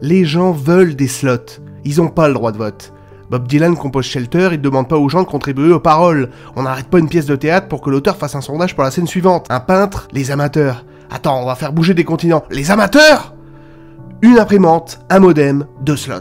Les gens veulent des slots. Ils ont pas le droit de vote. Bob Dylan compose Shelter, il demande pas aux gens de contribuer aux paroles. On n'arrête pas une pièce de théâtre pour que l'auteur fasse un sondage pour la scène suivante. Un peintre, les amateurs. Attends, on va faire bouger des continents. Les amateurs! Une imprimante, un modem, 2 slots.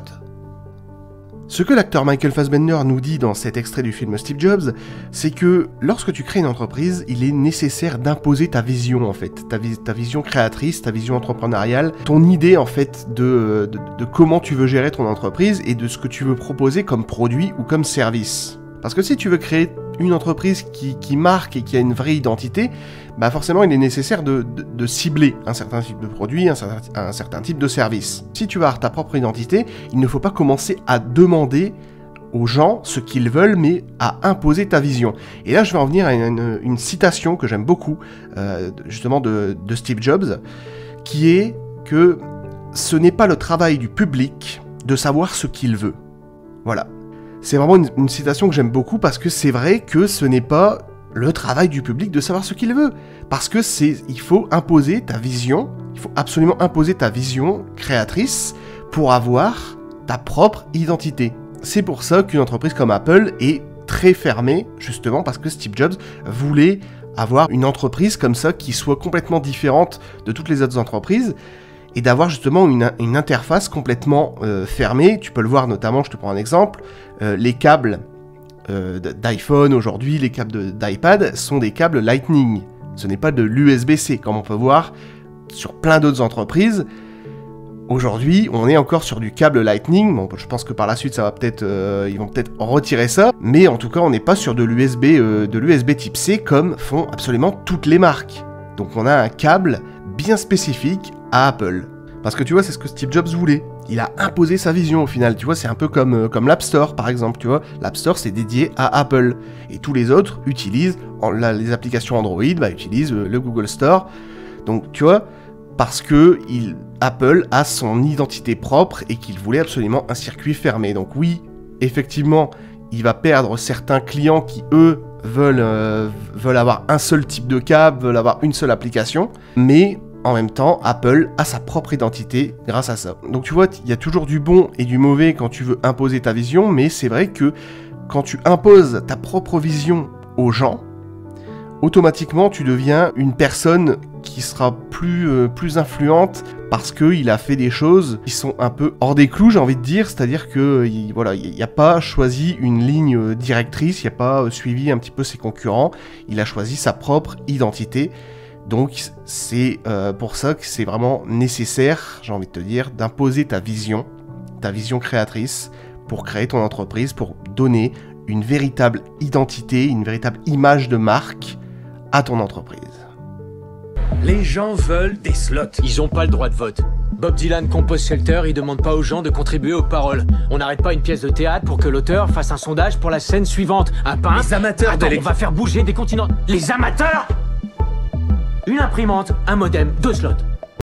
Ce que l'acteur Michael Fassbender nous dit dans cet extrait du film Steve Jobs, c'est que lorsque tu crées une entreprise, il est nécessaire d'imposer ta vision en fait, ta vision créatrice, ta vision entrepreneuriale, ton idée en fait de comment tu veux gérer ton entreprise et de ce que tu veux proposer comme produit ou comme service. Parce que si tu veux créer une entreprise qui marque et qui a une vraie identité, bah forcément il est nécessaire de cibler un certain type de produit, un certain type de service. Si tu veux avoir ta propre identité, il ne faut pas commencer à demander aux gens ce qu'ils veulent, mais à imposer ta vision. Et là je vais en venir à une citation que j'aime beaucoup, justement de Steve Jobs, qui est que ce n'est pas le travail du public de savoir ce qu'il veut. Voilà. C'est vraiment une citation que j'aime beaucoup parce que c'est vrai que ce n'est pas le travail du public de savoir ce qu'il veut. Parce que il faut imposer ta vision, il faut absolument imposer ta vision créatrice pour avoir ta propre identité. C'est pour ça qu'une entreprise comme Apple est très fermée, justement parce que Steve Jobs voulait avoir une entreprise comme ça qui soit complètement différente de toutes les autres entreprises, et d'avoir justement une interface complètement fermée. Tu peux le voir notamment, je te prends un exemple, les câbles d'iPhone aujourd'hui, les câbles d'iPad sont des câbles Lightning. Ce n'est pas de l'USB-C, comme on peut voir sur plein d'autres entreprises. Aujourd'hui, on est encore sur du câble Lightning. Bon, je pense que par la suite, ça va peut-être, ils vont peut-être retirer ça, mais en tout cas, on n'est pas sur de l'USB type C comme font absolument toutes les marques. Donc, on a un câble bien spécifique à Apple. Parce que tu vois, c'est ce que Steve Jobs voulait. Il a imposé sa vision au final. Tu vois, c'est un peu comme l'App Store par exemple. Tu vois, l'App Store c'est dédié à Apple. Et tous les autres utilisent, les applications Android, utilisent le Google Store. Donc tu vois, parce que Apple a son identité propre et qu'il voulait absolument un circuit fermé. Donc oui, effectivement, il va perdre certains clients qui, eux, veulent avoir un seul type de câble, veulent avoir une seule application, mais en même temps, Apple a sa propre identité grâce à ça. Donc tu vois, il y a toujours du bon et du mauvais quand tu veux imposer ta vision, mais c'est vrai que quand tu imposes ta propre vision aux gens, automatiquement tu deviens une personne qui sera plus influente parce qu'il a fait des choses qui sont un peu hors des clous, j'ai envie de dire, c'est-à-dire qu'il n'a pas choisi une ligne directrice, il n'a pas suivi un petit peu ses concurrents, il a choisi sa propre identité. Donc c'est pour ça que c'est vraiment nécessaire, j'ai envie de te dire, d'imposer ta vision créatrice pour créer ton entreprise, pour donner une véritable identité, une véritable image de marque à ton entreprise. Les gens veulent des slots. Ils ont pas le droit de vote. Bob Dylan compose Shelter, il demande pas aux gens de contribuer aux paroles. On n'arrête pas une pièce de théâtre pour que l'auteur fasse un sondage pour la scène suivante. Un peintre... Les amateurs Attends, on va faire bouger des continents. Les amateurs! Une imprimante, un modem, 2 slots.